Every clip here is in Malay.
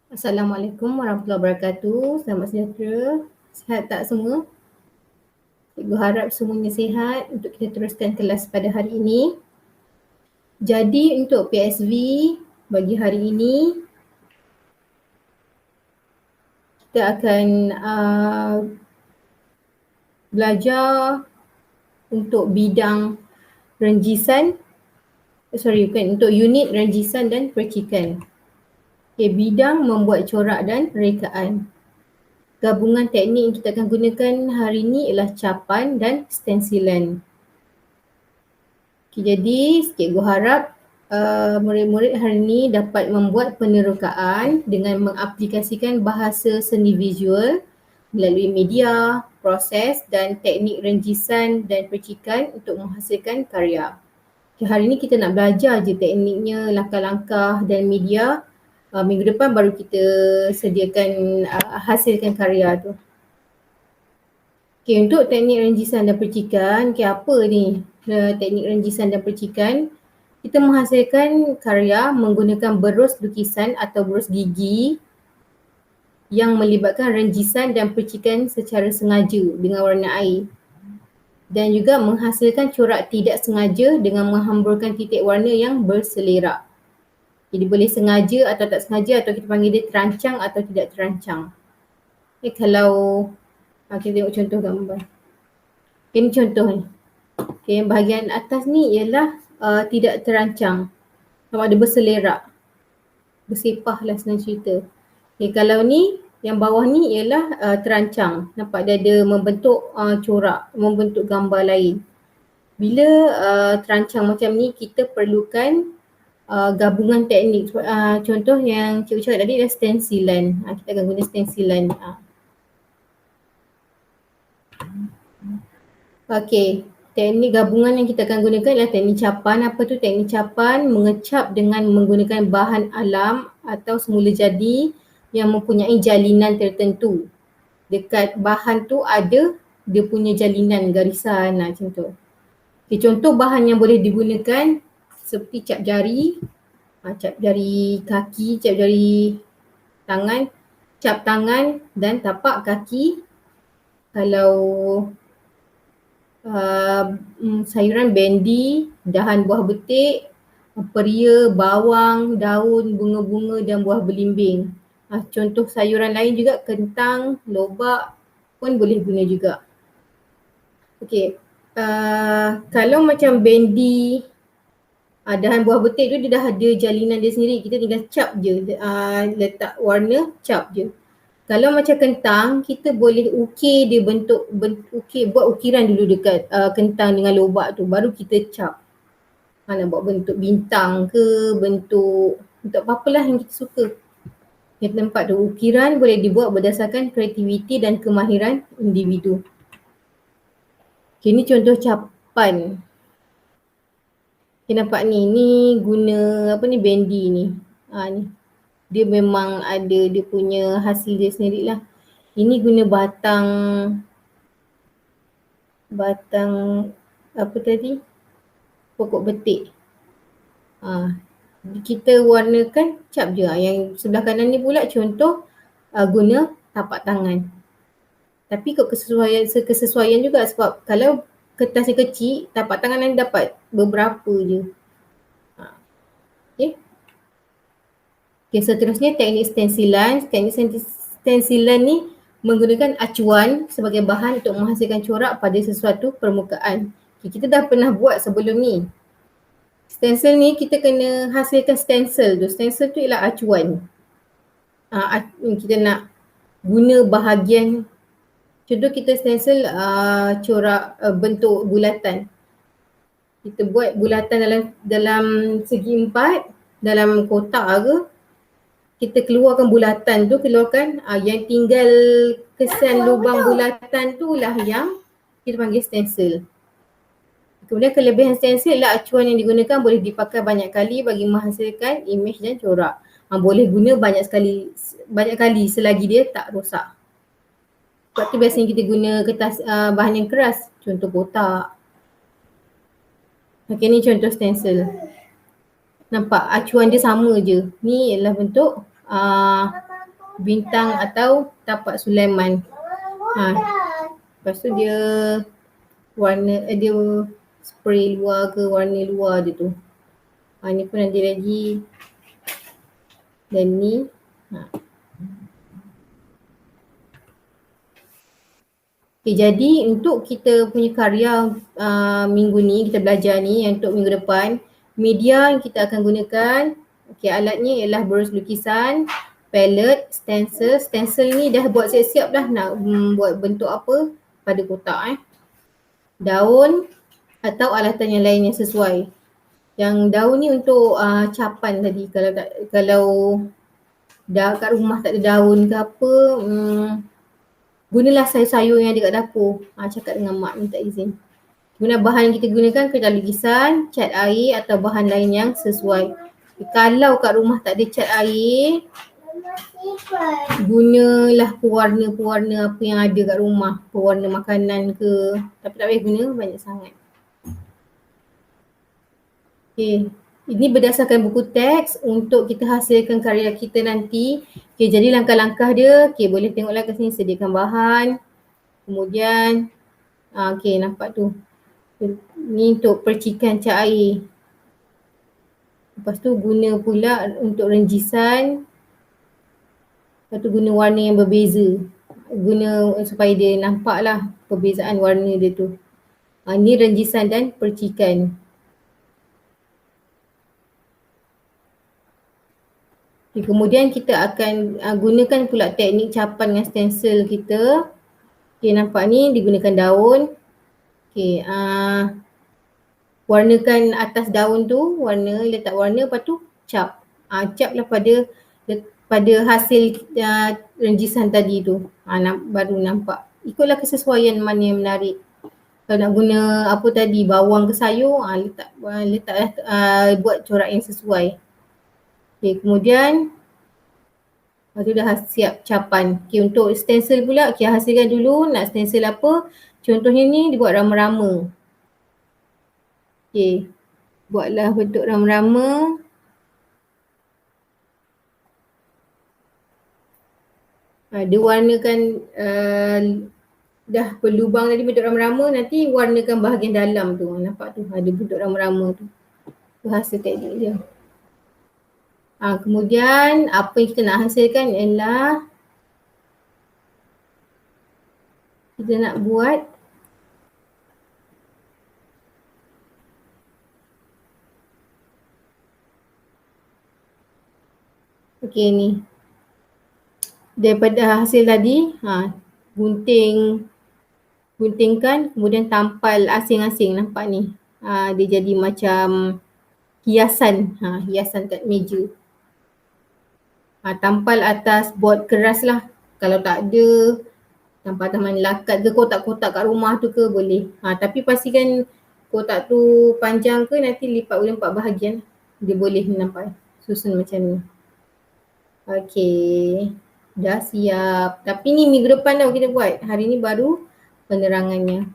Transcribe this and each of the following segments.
Assalamualaikum warahmatullahi wabarakatuh. Selamat sejahtera. Sihat tak semua? Cikgu harap semuanya sihat untuk kita teruskan kelas pada hari ini. Jadi untuk PSV bagi hari ini, kita akan belajar untuk bidang untuk unit renjisan dan percikan. Bidang membuat corak dan rekaan. Gabungan teknik yang kita akan gunakan hari ini ialah capan dan stensilan. Jadi cikgu harap murid-murid hari ini dapat membuat penerokaan dengan mengaplikasikan bahasa seni visual melalui media, proses dan teknik renjisan dan percikan untuk menghasilkan karya. Hari ini kita nak belajar je tekniknya, langkah-langkah dan media. Minggu depan baru kita sediakan hasilkan karya tu. Untuk teknik renjisan dan percikan, apa ni teknik renjisan dan percikan? Kita menghasilkan karya menggunakan berus lukisan atau berus gigi yang melibatkan renjisan dan percikan secara sengaja dengan warna air. Dan juga menghasilkan corak tidak sengaja dengan menghamburkan titik warna yang berselerak. Jadi boleh sengaja atau tak sengaja, atau kita panggil dia terancang atau tidak terancang. Kalau kita tengok contoh gambar. Ini contoh ni. Yang bahagian atas ni ialah tidak terancang. Nampak dia berselerak. Bersepah lah senang cerita. Kalau ni, yang bawah ni ialah terancang. Nampak dia ada membentuk corak, membentuk gambar lain. Bila terancang macam ni, kita perlukan gabungan teknik. Contoh yang cikgu cakap tadi adalah stensilan. Kita akan guna stensilan. Teknik gabungan yang kita akan gunakan adalah teknik capan. Apa tu teknik capan? Mengecap dengan menggunakan bahan alam atau semula jadi yang mempunyai jalinan tertentu. Dekat bahan tu ada dia punya jalinan garisan macam tu. Contoh bahan yang boleh digunakan seperti cap jari, cap jari kaki, cap jari tangan, cap tangan dan tapak kaki. Kalau sayuran bendi, dahan buah betik, peria, bawang, daun, bunga-bunga dan buah belimbing. Contoh sayuran lain juga kentang, lobak pun boleh guna juga. Kalau macam bendi, dahan buah betik tu dia dah ada jalinan dia sendiri, kita tinggal cap je, letak warna, cap je. Kalau macam kentang, kita boleh ukir dia buat ukiran dulu dekat kentang dengan lobak tu, baru kita cap. Nak buat bentuk bintang ke, bentuk apa-apalah yang kita suka. Yang tempat tu, ukiran boleh dibuat berdasarkan kreativiti dan kemahiran individu. Ini contoh capan. Nampak ni guna bendi ni. Ni. Dia memang ada dia punya hasil dia sendiri lah. Ini guna batang apa tadi? Pokok betik. Kita warnakan, cap je. Yang sebelah kanan ni pula contoh guna tapak tangan. Tapi kesesuaian juga sebab kalau kertas yang kecil, tapak tangan yang dapat beberapa je. Seterusnya teknik stensilan. Teknik stensilan ni menggunakan acuan sebagai bahan untuk menghasilkan corak pada sesuatu permukaan. Kita dah pernah buat sebelum ni. Stensil ni kita kena hasilkan stensil tu. Stensil tu ialah acuan. Kita nak guna bahagian, contoh kita stensil corak bentuk bulatan. Kita buat bulatan dalam segi empat, dalam kotak ke, kita keluarkan bulatan tu, yang tinggal kesan lubang bulatan tu lah yang kita panggil stensil. Kemudian kelebihan stensil ialah acuan yang digunakan boleh dipakai banyak kali bagi menghasilkan imej dan corak. Boleh guna banyak kali selagi dia tak rosak. Sebab tu biasanya kita guna kertas bahan yang keras, contoh kotak. Ni contoh stensil. Nampak acuan dia sama je. Ni ialah bentuk bintang atau tapak Sulaiman. Lepas tu dia warna dia spray luar ke warna luar dia tu. Ni pun ada lagi. Dan ni Okay, jadi untuk kita punya karya minggu ni, kita belajar ni yang untuk minggu depan, media yang kita akan gunakan, alatnya ialah berus lukisan, palette, stencil. Stencil ni dah buat siap-siap dah nak buat bentuk apa pada kotak daun atau alatan yang lain yang sesuai. Yang daun ni untuk capan tadi, kalau kat rumah tak ada daun ke apa, gunalah sayur-sayur yang ada kat dapur. Cakap dengan mak minta izin. Kemudian bahan yang kita gunakan kertas lukisan, cat air atau bahan lain yang sesuai. Kalau kat rumah tak ada cat air, gunalah pewarna-pewarna apa yang ada kat rumah. Pewarna makanan ke. Tapi tak payah guna banyak sangat. Okay. Ini berdasarkan buku teks untuk kita hasilkan karya kita nanti. Okay, jadi langkah-langkah dia, boleh tengoklah kat sini, sediakan bahan. Kemudian, nampak tu. Ni untuk percikan cat air. Lepas tu guna pula untuk renjisan. Lepas tu guna warna yang berbeza. Guna supaya dia nampak lah perbezaan warna dia tu. Ni renjisan dan percikan. Kemudian kita akan gunakan pula teknik capan dengan stencil kita. Nampak ni digunakan daun. Warnakan atas daun tu, letak warna, lepas tu cap. Cap lah pada hasil renjisan tadi tu. Baru nampak. Ikutlah kesesuaian mana yang menarik. Kalau nak guna apa tadi, bawang ke sayur, letak buat corak yang sesuai. Kemudian lepas tu dah siap capan. Untuk stencil pula, hasilkan dulu nak stencil apa. Contohnya ni dibuat rama-rama. Buatlah bentuk rama-rama. Dia warnakan dah berlubang tadi bentuk rama-rama, nanti warnakan bahagian dalam tu. Nampak tu ada bentuk rama-rama tu. Tu hasil teknik dia. Kemudian apa yang kita nak hasilkan ialah kita nak buat ni. Daripada hasil tadi, guntingkan, kemudian tampal asing-asing. Nampak ni. Dia jadi macam hiasan. Hiasan kat meja. Tampal atas board keras lah. Kalau tak ada, tampal atas main lakat ke kotak-kotak kat rumah tu ke boleh. Tapi pastikan kotak tu panjang ke, nanti lipat boleh 4 bahagian. Dia boleh nampak susun macam ni. Okey. Dah siap. Tapi ni minggu depan tau kita buat. Hari ni baru penerangannya.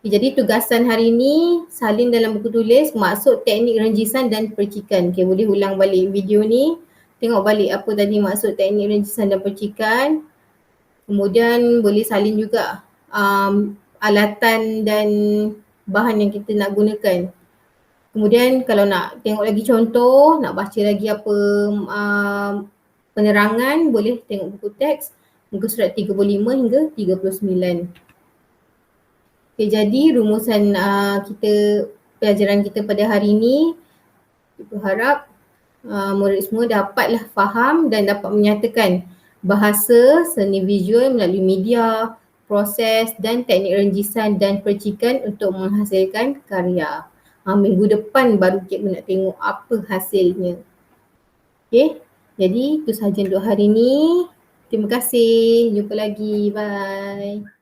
Jadi tugasan hari ni salin dalam buku tulis maksud teknik renjisan dan percikan. Boleh ulang balik video ni. Tengok balik apa tadi maksud teknik renjisan dan percikan. Kemudian boleh salin juga alatan dan bahan yang kita nak gunakan. Kemudian kalau nak tengok lagi contoh, nak baca lagi apa penerangan, boleh tengok buku teks muka surat 35 hingga 39. Jadi rumusan pelajaran kita pada hari ini, kita harap murid semua dapatlah faham dan dapat menyatakan bahasa seni visual melalui media, proses dan teknik renjisan dan percikan untuk menghasilkan karya. Minggu depan baru cikgu nak tengok apa hasilnya. Jadi itu sahaja untuk hari ini. Terima kasih. Jumpa lagi. Bye.